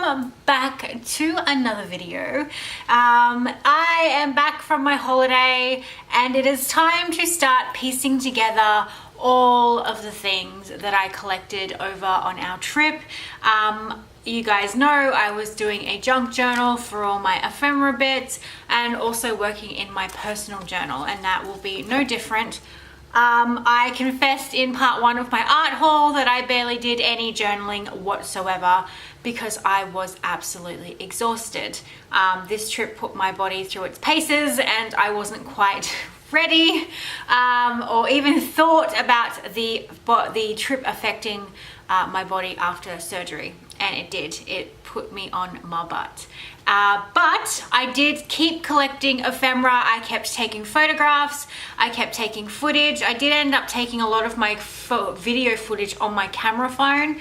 welcome back to another video. I am back from my holiday and it is time to start piecing together all of the things that I collected over on our trip. You guys know I was doing a junk journal for all my ephemera bits and also working in my personal journal, and that will be no different. I confessed in part one of my art haul that I barely did any journaling whatsoever because I was absolutely exhausted. This trip put my body through its paces and I wasn't quite ready or even thought about the trip affecting my body after surgery, and it did. It put me on my butt. But I did keep collecting ephemera. I kept taking photographs. I kept taking footage. I did end up taking a lot of my video footage on my camera phone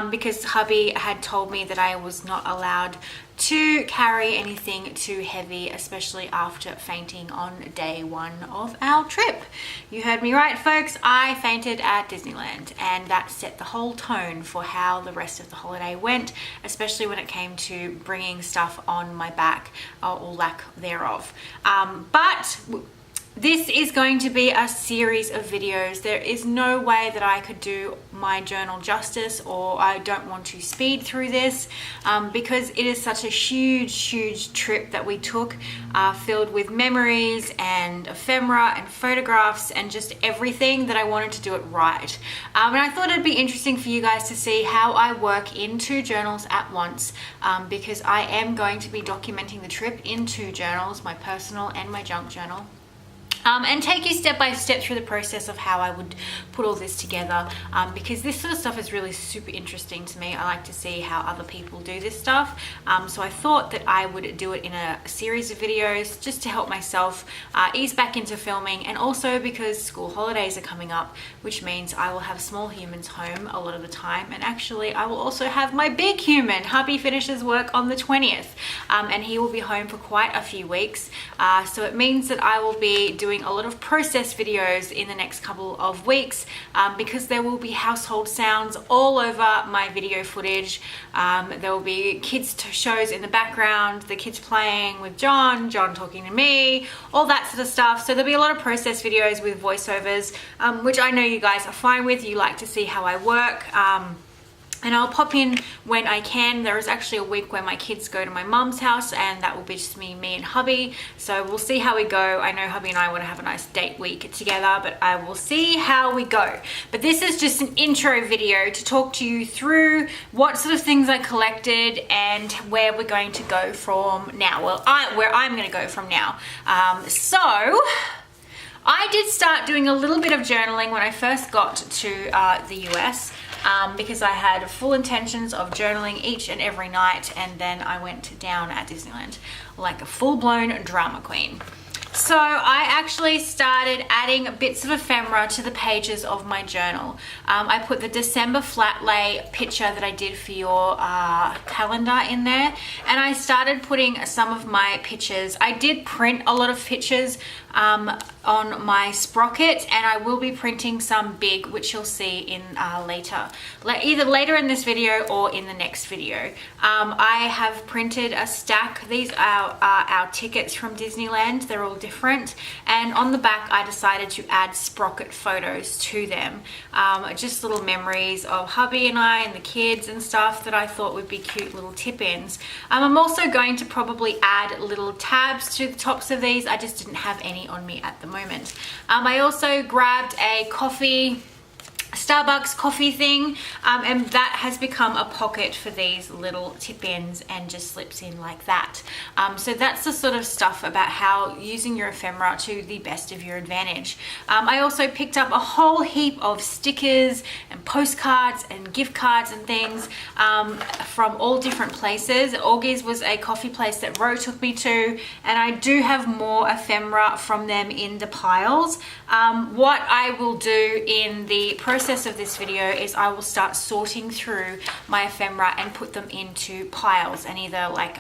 because hubby had told me that I was not allowed to carry anything too heavy, especially after fainting on day one of our trip. You heard me right, folks. I fainted at Disneyland, and that set the whole tone for how the rest of the holiday went, especially when it came to bringing stuff on my back or lack thereof. But this is going to be a series of videos. There is no way that I could do my journal justice, or I don't want to speed through this because it is such a huge trip that we took, filled with memories and ephemera and photographs and just everything that I wanted to do it right. And I thought it'd be interesting for you guys to see how I work in two journals at once because I am going to be documenting the trip in two journals, my personal and my junk journal. And take you step by step through the process of how I would put all this together because this sort of stuff is really super interesting to me. I like to see how other people do this stuff. So I thought that I would do it in a series of videos just to help myself ease back into filming, and also because school holidays are coming up, which means I will have small humans home a lot of the time, and actually I will also have my big human. Hubby finishes work on the 20th and he will be home for quite a few weeks. So it means that I will be doing a lot of process videos in the next couple of weeks because there will be household sounds all over my video footage. There will be kids shows in the background, the kids playing with John talking to me, all that sort of stuff. So there'll be a lot of process videos with voiceovers, which I know you guys are fine with. You like to see how I work. And I'll pop in when I can. There is actually a week where my kids go to my mum's house, and that will be just me and hubby. So we'll see how we go. I know hubby and I want to have a nice date week together, but I will see how we go. But this is just an intro video to talk to you through what sort of things I collected and where we're going to go from now. Well, where I'm going to go from now. So I did start doing a little bit of journaling when I first got to the US. Because I had full intentions of journaling each and every night, and then I went down at Disneyland like a full-blown drama queen. So I actually started adding bits of ephemera to the pages of my journal. I put the December flat lay picture that I did for your calendar in there, and I started putting some of my pictures. I did print a lot of pictures on my sprocket, and I will be printing some big, which you'll see in either later in this video or in the next video. I have printed a stack. These are our tickets from Disneyland. They're all different, and on the back I decided to add sprocket photos to them, just little memories of hubby and I and the kids and stuff that I thought would be cute little tip-ins. I'm also going to probably add little tabs to the tops of these. I just didn't have any on me at the moment. I also grabbed a Starbucks coffee thing, and that has become a pocket for these little tip-ins and just slips in like that. So that's the sort of stuff about how using your ephemera to the best of your advantage. I also picked up a whole heap of stickers and postcards and gift cards and things from all different places. Augie's was a coffee place that Ro took me to, and I do have more ephemera from them in the piles. What I will do in the process of this video is I will start sorting through my ephemera and put them into piles, and either like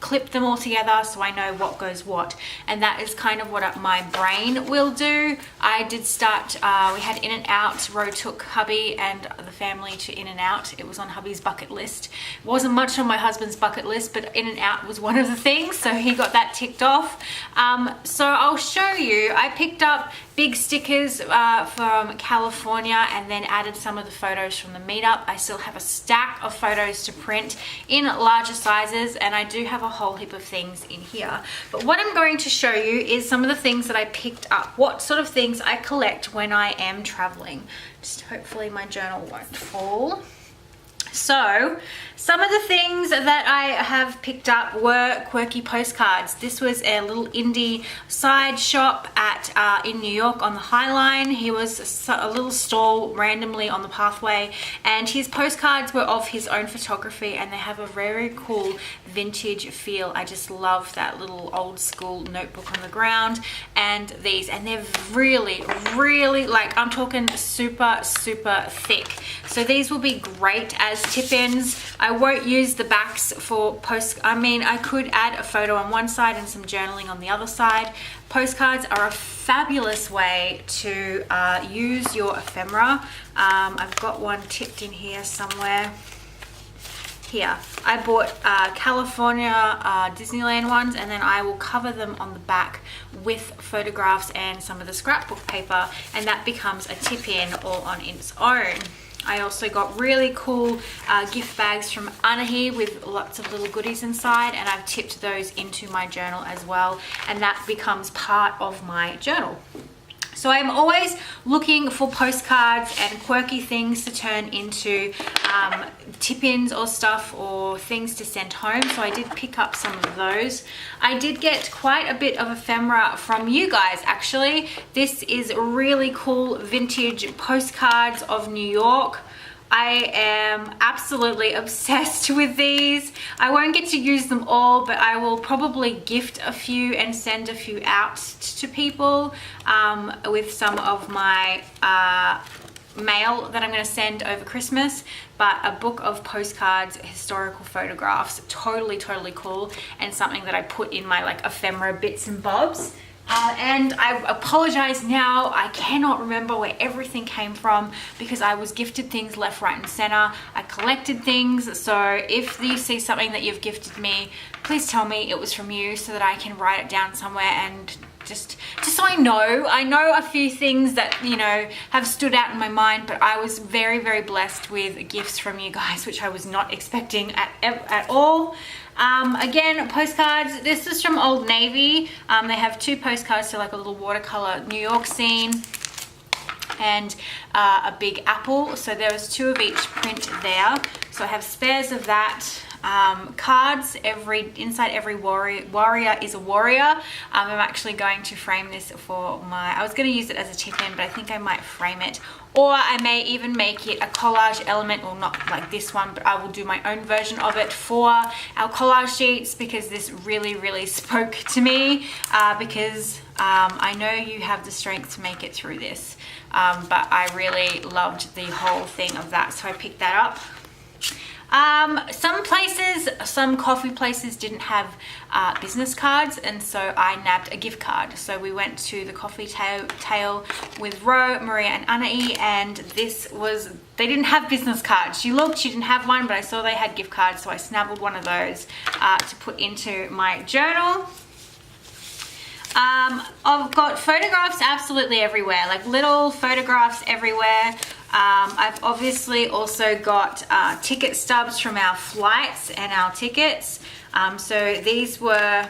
clip them all together so I know what goes what, and that is kind of what my brain will do. I did start, we had In-N-Out. Ro took hubby and the family to In-N-Out. It was on hubby's bucket list. It wasn't much on my husband's bucket list, but In-N-Out was one of the things, so he got that ticked off. So I'll show you. I picked up big stickers from California and then added some of the photos from the meetup. I still have a stack of photos to print in larger sizes, and I do have a whole heap of things in here. But what I'm going to show you is some of the things that I picked up, what sort of things I collect when I am traveling. Just hopefully my journal won't fall. So some of the things that I have picked up were quirky postcards. This was a little indie side shop at in New York on the High Line. He was a little stall randomly on the pathway, and his postcards were of his own photography, and they have a very cool vintage feel. I just love that little old school notebook on the ground, and these, and they're really, really, like, I'm talking super thick. So these will be great as tip-ins. I won't use the backs for I could add a photo on one side and some journaling on the other side. Postcards are a fabulous way to use your ephemera. I've got one tipped in here somewhere. Here, I bought California Disneyland ones, and then I will cover them on the back with photographs and some of the scrapbook paper, and that becomes a tip-in all on its own. I also got really cool gift bags from Anahi with lots of little goodies inside, and I've tipped those into my journal as well, and that becomes part of my journal. So I'm always looking for postcards and quirky things to turn into tip-ins or stuff, or things to send home. So I did pick up some of those. I did get quite a bit of ephemera from you guys, actually. This is really cool vintage postcards of New York. I am absolutely obsessed with these. I won't get to use them all, but I will probably gift a few and send a few out to people with some of my mail that I'm going to send over Christmas. But a book of postcards, historical photographs, totally cool, and something that I put in my like ephemera bits and bobs. And I apologize now, I cannot remember where everything came from because I was gifted things left, right and center. I collected things, so if you see something that you've gifted me, please tell me it was from you so that I can write it down somewhere, and just so I know a few things that, you know, have stood out in my mind. But I was very blessed with gifts from you guys, which I was not expecting at all. Again, postcards. This is from Old Navy. They have two postcards, so like a little watercolor New York scene and a big apple. So there was two of each print there. So I have spares of that. Cards, inside every warrior is a warrior. I'm actually going to frame this for I was going to use it as a tip-in, but I think I might frame it, or I may even make it a collage element, or not like this one, but I will do my own version of it for our collage sheets, because this really spoke to me, because I know you have the strength to make it through this, but I really loved the whole thing of that, so I picked that up. Some coffee places didn't have business cards, and so I nabbed a gift card. So we went to the Coffee Tale with Ro, Maria and Anai, and they didn't have business cards. She looked, she didn't have one, but I saw they had gift cards, so I snabbled one of those to put into my journal. I've got photographs absolutely everywhere, like little photographs everywhere. I've obviously also got ticket stubs from our flights and our tickets. So these were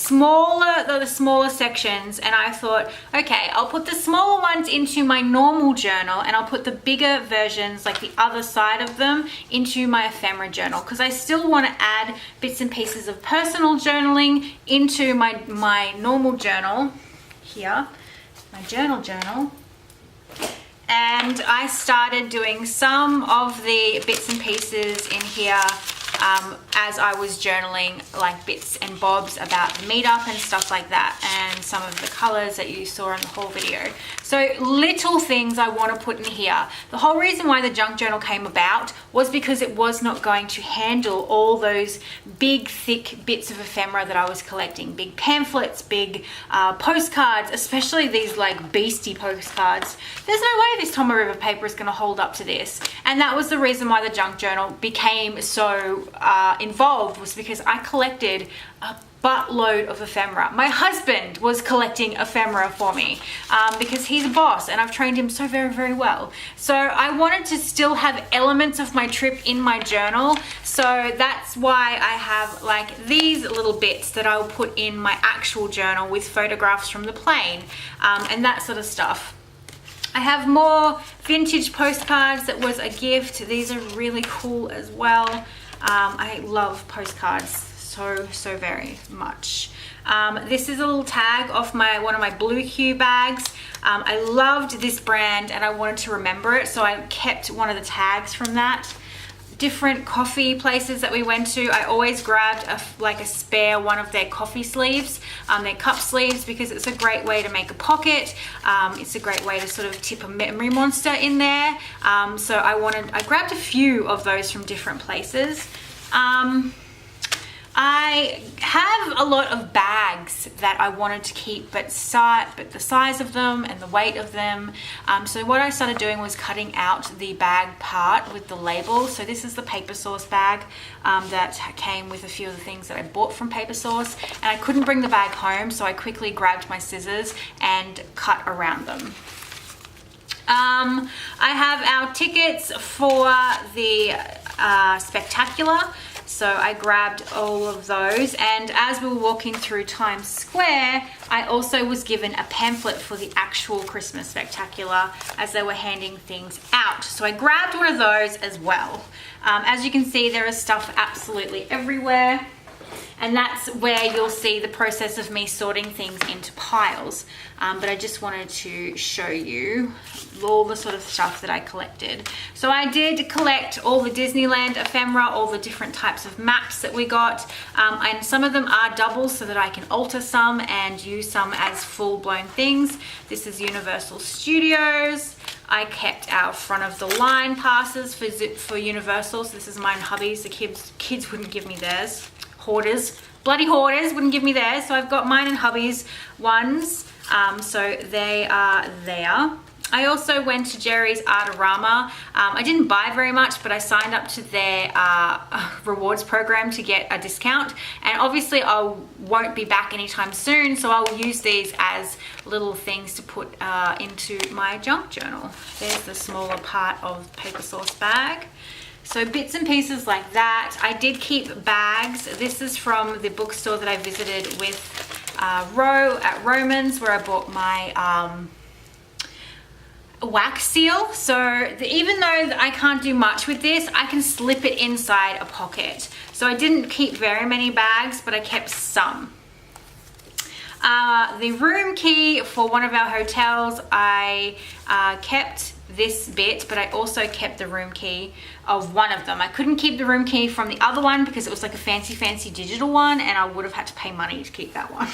the smaller sections, and I thought, okay, I'll put the smaller ones into my normal journal, and I'll put the bigger versions, like the other side of them, into my ephemera journal, because I still want to add bits and pieces of personal journaling into my normal journal here, my journal. And I started doing some of the bits and pieces in here as I was journaling like bits and bobs about the meetup and stuff like that, and some of the colors that you saw in the whole video. So little things I want to put in here. The whole reason why the junk journal came about was because it was not going to handle all those big thick bits of ephemera that I was collecting. Big pamphlets, big postcards, especially these like beastie postcards. There's no way this Tomoe River paper is going to hold up to this. And that was the reason why the junk journal became so involved, was because I collected a buttload of ephemera. My husband was collecting ephemera for me because he's a boss and I've trained him so very, very well. So I wanted to still have elements of my trip in my journal. So that's why I have like these little bits that I'll put in my actual journal with photographs from the plane and that sort of stuff. I have more vintage postcards that was a gift. These are really cool as well. I love postcards so very much. This is a little tag off one of my Blue Hue bags. I loved this brand and I wanted to remember it, so I kept one of the tags from that. Different coffee places that we went to, I always grabbed a spare one of their coffee sleeves, their cup sleeves, because it's a great way to make a pocket. It's a great way to sort of tip a Memory Monster in there. So I grabbed a few of those from different places. I have a lot of bags that I wanted to keep, but the size of them and the weight of them. So what I started doing was cutting out the bag part with the label. So this is the Paper Source bag that came with a few of the things that I bought from Paper Source, and I couldn't bring the bag home, so I quickly grabbed my scissors and cut around them. I have our tickets for the Spectacular. So I grabbed all of those, and as we were walking through Times Square, I also was given a pamphlet for the actual Christmas Spectacular as they were handing things out. So I grabbed one of those as well. As you can see, there is stuff absolutely everywhere. And that's where you'll see the process of me sorting things into piles. But I just wanted to show you all the sort of stuff that I collected. So I did collect all the Disneyland ephemera, all the different types of maps that we got. And some of them are doubles so that I can alter some and use some as full-blown things. This is Universal Studios. I kept our front of the line passes for Universal. So this is mine and hubby's. The kids wouldn't give me theirs. Hoarders, bloody hoarders wouldn't give me theirs. So I've got mine and hubby's ones. So they are there. I also went to Jerry's Artorama. I didn't buy very much, but I signed up to their rewards program to get a discount. And obviously I won't be back anytime soon, so I'll use these as little things to put into my junk journal. There's the smaller part of the Paper Source bag. So bits and pieces like that. I did keep bags. This is from the bookstore that I visited with Ro at Romans, where I bought my wax seal. So even though I can't do much with this, I can slip it inside a pocket. So I didn't keep very many bags, but I kept some. The room key for one of our hotels, I kept this bit, but I also kept the room key of one of them. I couldn't keep the room key from the other one because it was like a fancy digital one, and I would have had to pay money to keep that one.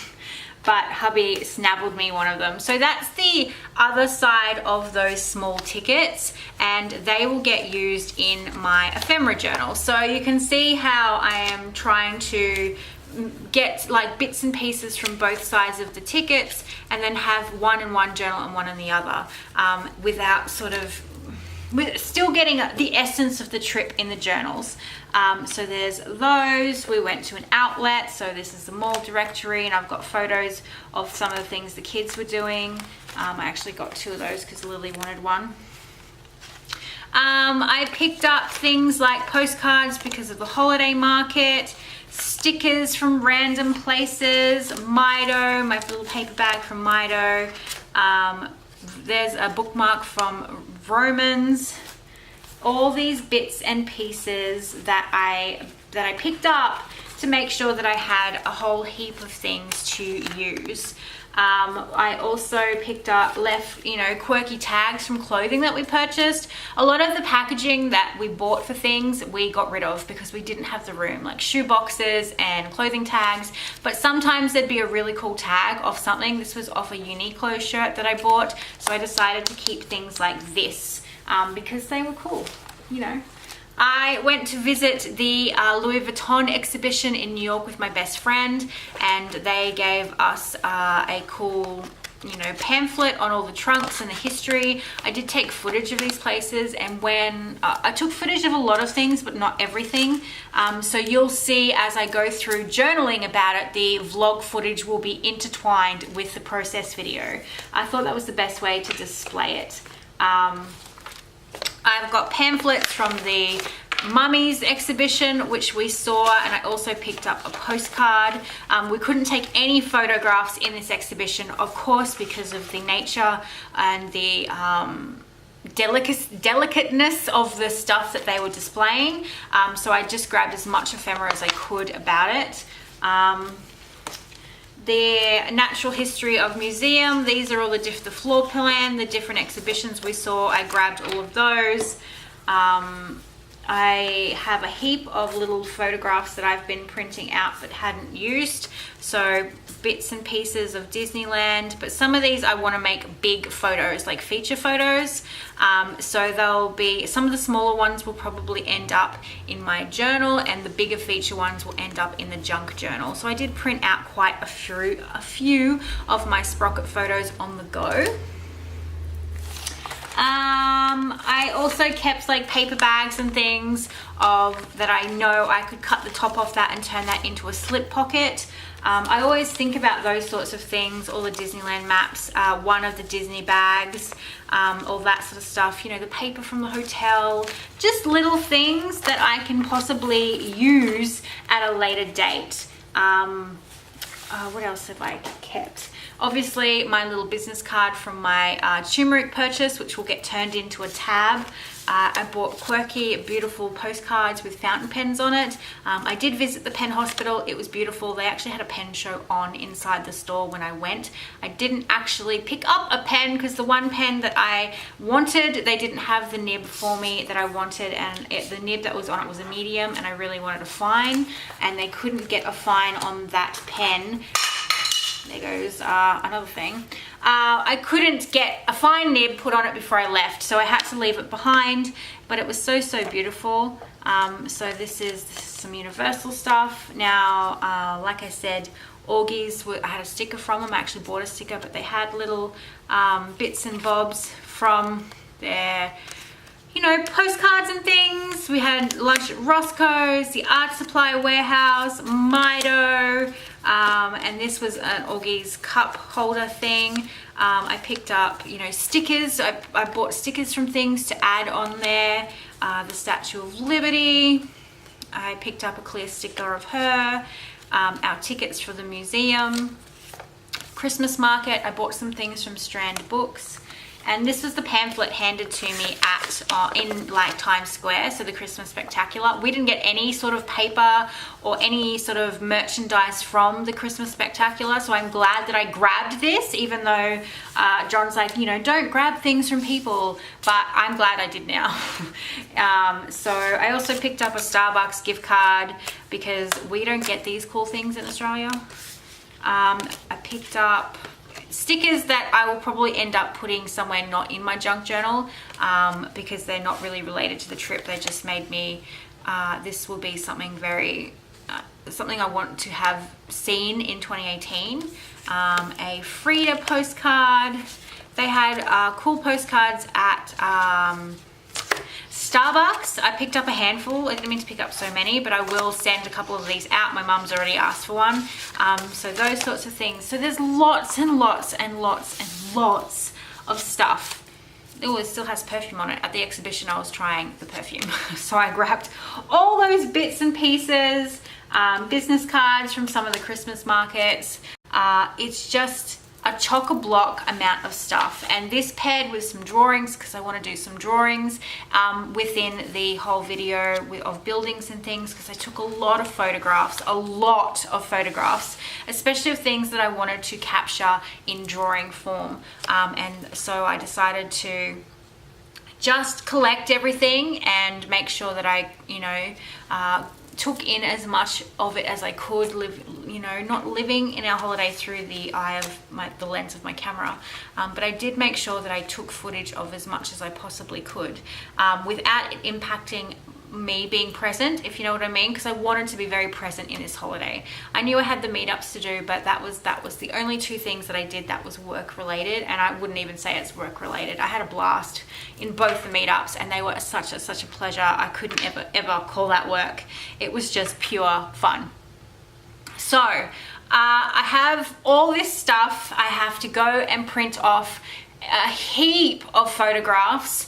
But hubby snabbled me one of them. So that's the other side of those small tickets, and they will get used in my ephemera journal. So you can see how I am trying to get like bits and pieces from both sides of the tickets, and then have one in one journal and one in the other, without still getting the essence of the trip in the journals. So there's those. We went to an outlet, so this is the mall directory, and I've got photos of some of the things the kids were doing. I actually got two of those because Lily wanted one. I picked up things like postcards because of the holiday market, stickers from random places, Mido, my little paper bag from Mido. There's a bookmark from Romans. All these bits and pieces that I picked up to make sure that I had a whole heap of things to use. I also picked up quirky tags from clothing that we purchased. A lot of the packaging that we bought for things we got rid of because we didn't have the room, like shoe boxes and clothing tags. But sometimes there'd be a really cool tag of something. This was off a Uniqlo shirt that I bought, so I decided to keep things like this because they were cool, you know. I went to visit the Louis Vuitton exhibition in New York with my best friend, and they gave us a cool, you know, pamphlet on all the trunks and the history. I did take footage of these places, and when I took footage of a lot of things but not everything, so you'll see as I go through journaling about it, the vlog footage will be intertwined with the process video. I thought that was the best way to display it. I've got pamphlets from the Mummies exhibition, which we saw, and I also picked up a postcard. We couldn't take any photographs in this exhibition, of course, because of the nature and the delicateness of the stuff that they were displaying. So I just grabbed as much ephemera as I could about it. The natural history of museum, these are all the floor plan, the different exhibitions we saw. I grabbed all of those. I have a heap of little photographs that I've been printing out but hadn't used, so bits and pieces of Disneyland, but some of these I want to make big photos, like feature photos. So they'll be, some of the smaller ones will probably end up in my journal, and the bigger feature ones will end up in the junk journal. So I did print out quite a few of my Sprocket photos on the go. I also kept like paper bags and things that I know I could cut the top off that and turn that into a slip pocket. I always think about those sorts of things, all the Disneyland maps, one of the Disney bags, all that sort of stuff, you know, the paper from the hotel, just little things that I can possibly use at a later date. What else have I kept? Obviously, my little business card from my turmeric purchase, which will get turned into a tab. I bought quirky, beautiful postcards with fountain pens on it. I did visit the pen hospital. It was beautiful. They actually had a pen show on inside the store when I went. I didn't actually pick up a pen because the one pen that I wanted, they didn't have the nib for me that I wanted, and the nib that was on it was a medium, and I really wanted a fine, and they couldn't get a fine on that pen. There goes another thing. I couldn't get a fine nib put on it before I left, so I had to leave it behind, but it was so beautiful. So this is some Universal stuff. Now, like I said, Augies, I had a sticker from them. I actually bought a sticker, but they had little bits and bobs from their, you know, postcards and things. We had lunch at Roscoe's, the Art Supply Warehouse, Mido, and this was an Augies cup holder thing. I picked up, you know, stickers. I bought stickers from things to add on there. The Statue of Liberty. I picked up a clear sticker of her. Our tickets for the museum. Christmas market. I bought some things from Strand Books. And this was the pamphlet handed to me at in like Times Square, so the Christmas Spectacular. We didn't get any sort of paper or any sort of merchandise from the Christmas Spectacular, so I'm glad that I grabbed this, even though John's like, you know, don't grab things from people, but I'm glad I did now. So I also picked up a Starbucks gift card because we don't get these cool things in Australia. I picked up stickers that I will probably end up putting somewhere not in my junk journal because they're not really related to the trip. They just made me, this will be something very, something I want to have seen in 2018. A Frida postcard. They had cool postcards at Starbucks. I picked up a handful. I didn't mean to pick up so many, but I will send a couple of these out. My mum's already asked for one. So those sorts of things. So there's lots and lots and lots and lots of stuff. Oh, it still has perfume on it. At the exhibition, I was trying the perfume. So I grabbed all those bits and pieces, business cards from some of the Christmas markets. It's just a chock-a-block amount of stuff, and this paired with some drawings because I want to do some drawings within the whole video of buildings and things, because I took a lot of photographs, especially of things that I wanted to capture in drawing form, and so I decided to just collect everything and make sure that I, you know, took in as much of it as I could, not living in our holiday through the eye of the lens of my camera, but I did make sure that I took footage of as much as I possibly could, without it impacting me being present, if you know what I mean, because I wanted to be very present in this holiday. I knew I had the meetups to do, but that was the only two things that I did that was work related, and I wouldn't even say it's work related. I had a blast in both the meetups, and they were such a pleasure. I couldn't ever call that work. It was just pure fun. So I have all this stuff. I have to go and print off a heap of photographs,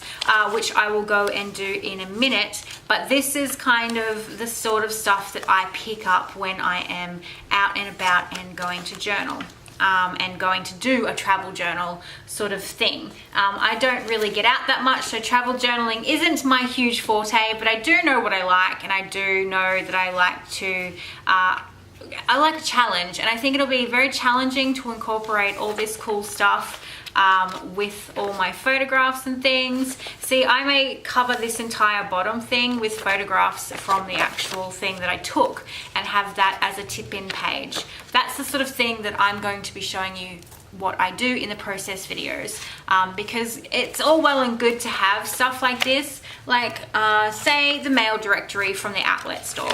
which I will go and do in a minute, but this is kind of the sort of stuff that I pick up when I am out and about and going to journal, and going to do a travel journal sort of thing. I don't really get out that much, so travel journaling isn't my huge forte, but I do know what I like, and I do know that I like a challenge, and I think it'll be very challenging to incorporate all this cool stuff with all my photographs and things. See, I may cover this entire bottom thing with photographs from the actual thing that I took and have that as a tip-in page. That's the sort of thing that I'm going to be showing you what I do in the process videos, because it's all well and good to have stuff like this, like say the mail directory from the outlet store.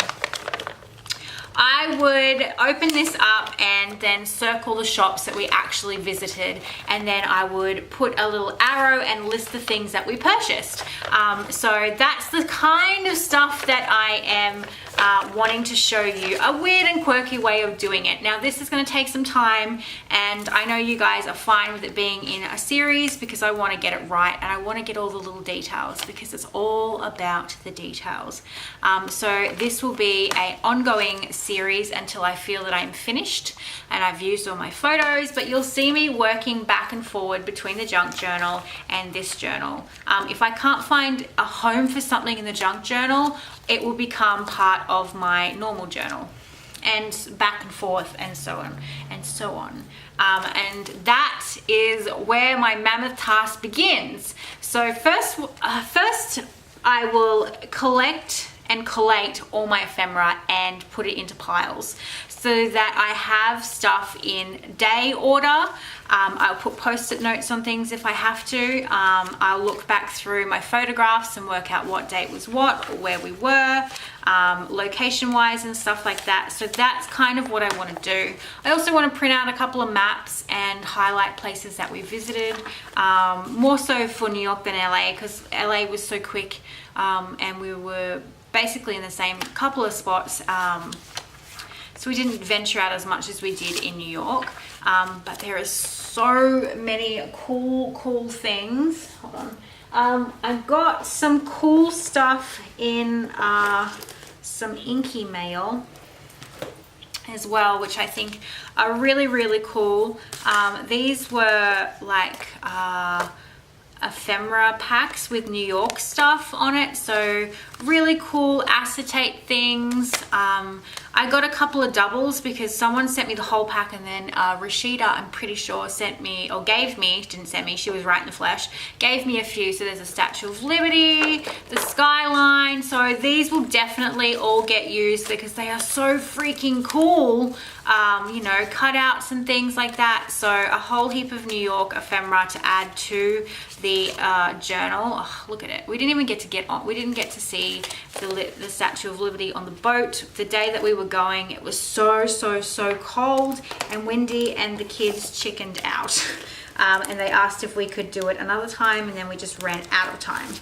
I would open this up and then circle the shops that we actually visited, and then I would put a little arrow and list the things that we purchased. So that's the kind of stuff that I am wanting to show you, a weird and quirky way of doing it. Now this is going to take some time, and I know you guys are fine with it being in a series because I want to get it right, and I want to get all the little details because it's all about the details. So this will be an ongoing series until I feel that I'm finished and I've used all my photos, but you'll see me working back and forward between the junk journal and this journal. If I can't find a home for something in the junk journal, it will become part of my normal journal, and back and forth and so on and so on. And that is where my mammoth task begins. So first I will collect and collate all my ephemera and put it into piles so that I have stuff in day order. I'll put post-it notes on things if I have to. I'll look back through my photographs and work out what date was what, or where we were, location-wise and stuff like that. So that's kind of what I want to do. I also want to print out a couple of maps and highlight places that we visited, more so for New York than LA, because LA was so quick, and we were basically in the same couple of spots, so we didn't venture out as much as we did in New York, but there are so many cool things. Hold on. I've got some cool stuff in some Inky mail as well, which I think are really cool. These were like ephemera packs with New York stuff on it, so really cool acetate things. I got a couple of doubles because someone sent me the whole pack, and then Rashida, I'm pretty sure, sent me, or gave me, didn't send me, she was right in the flesh, gave me a few. So there's a Statue of Liberty, the skyline, so these will definitely all get used because they are so freaking cool. You know, cutouts and things like that. So a whole heap of New York ephemera to add to the journal. Oh, look at it. We didn't even get to see the Statue of Liberty on the boat. The day that we were going, it was so cold and windy, and the kids chickened out. And they asked if we could do it another time, and then we just ran out of time.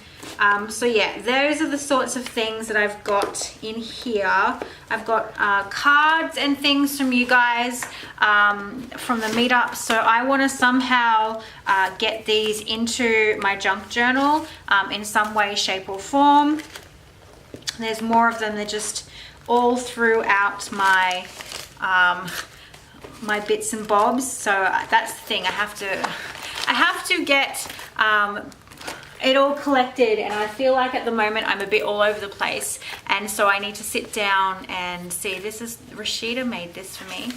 So yeah, those are the sorts of things that I've got in here. I've got cards and things from you guys from the meetup. So I want to somehow get these into my junk journal in some way, shape or form. There's more of them. They're just all throughout my my bits and bobs. So that's the thing, I have to get it all collected, and I feel like at the moment I'm a bit all over the place, and so I need to sit down and see. This is Rashida made this for me,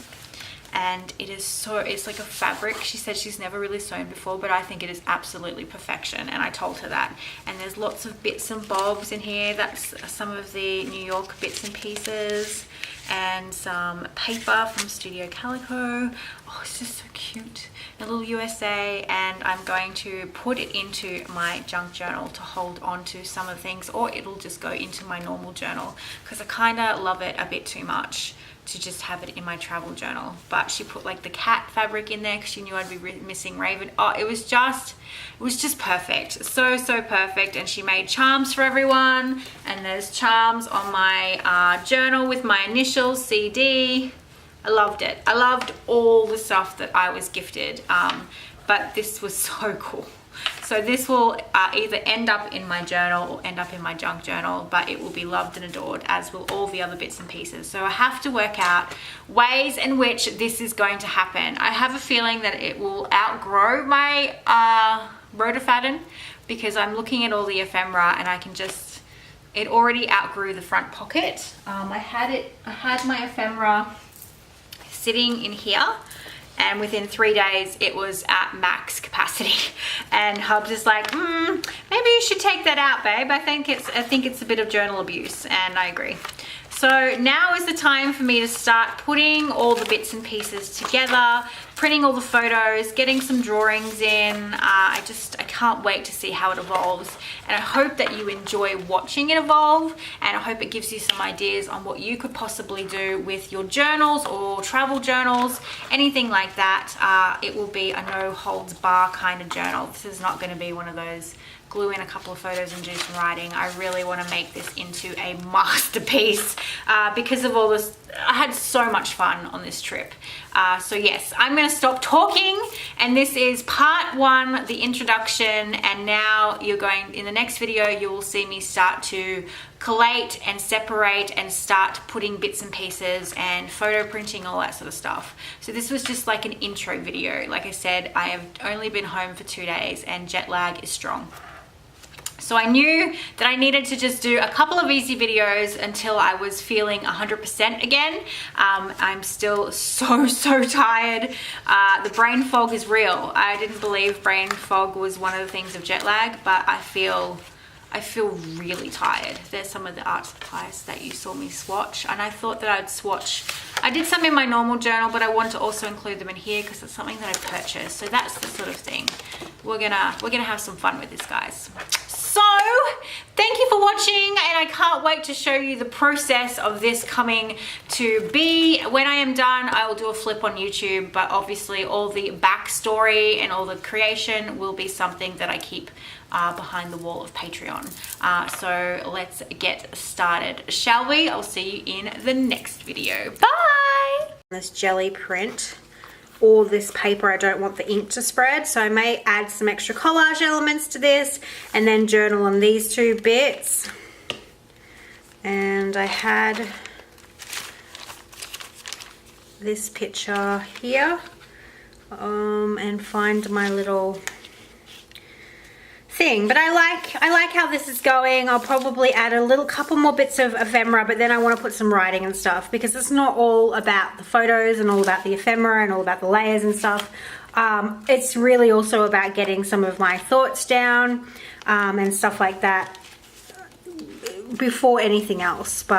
and it is so, it's like a fabric. She said she's never really sewn before, but I think it is absolutely perfection, and I told her that. And there's lots of bits and bobs in here. That's some of the New York bits and pieces, and some paper from Studio Calico. Oh, it's just so cute. A little USA, and I'm going to put it into my junk journal to hold on to some of the things, or it'll just go into my normal journal, because I kind of love it a bit too much to just have it in my travel journal. But she put like the cat fabric in there because she knew I'd be missing Raven. Oh, it was just perfect. So perfect. And she made charms for everyone, and there's charms on my journal with my initials, CD. I loved it. I loved all the stuff that I was gifted, but this was so cool. So this will either end up in my journal or end up in my junk journal, but it will be loved and adored, as will all the other bits and pieces. So I have to work out ways in which this is going to happen. I have a feeling that it will outgrow my Rhodophadon, because I'm looking at all the ephemera and I can just, it already outgrew the front pocket. I had my ephemera sitting in here, and within 3 days it was at max capacity, and Hub's just like, maybe you should take that out, babe. I think it's a bit of journal abuse, and I agree. So now is the time for me to start putting all the bits and pieces together, printing all the photos, getting some drawings in. I can't wait to see how it evolves, and I hope that you enjoy watching it evolve, and I hope it gives you some ideas on what you could possibly do with your journals or travel journals, anything like that. It will be a no holds bar kind of journal. This is not going to be one of those glue in a couple of photos and do some writing. I really want to make this into a masterpiece because of all this. I had so much fun on this trip. So yes, I'm going to stop talking, and this is part one, the introduction, and now in the next video you will see me start to collate and separate and start putting bits and pieces and photo printing, all that sort of stuff. So this was just like an intro video. Like I said, I have only been home for 2 days and jet lag is strong. So I knew that I needed to just do a couple of easy videos until I was feeling 100% again. I'm still so tired. The brain fog is real. I didn't believe brain fog was one of the things of jet lag, but I feel really tired. There's some of the art supplies that you saw me swatch, and I thought that I'd swatch. I did some in my normal journal, but I wanted to also include them in here because it's something that I purchased. So that's the sort of thing. We're gonna have some fun with this, guys. So thank you for watching, and I can't wait to show you the process of this coming to be. When I am done, I will do a flip on YouTube, but obviously all the backstory and all the creation will be something that I keep behind the wall of Patreon. So let's get started, shall we? I'll see you in the next video. Bye! This jelly print, or this paper, I don't want the ink to spread, so I may add some extra collage elements to this and then journal on these two bits. And I had this picture here, and find my little thing. But I like how this is going. I'll probably add a couple more bits of ephemera, but then I want to put some writing and stuff, because it's not all about the photos and all about the ephemera and all about the layers and stuff. It's really also about getting some of my thoughts down and stuff like that before anything else. But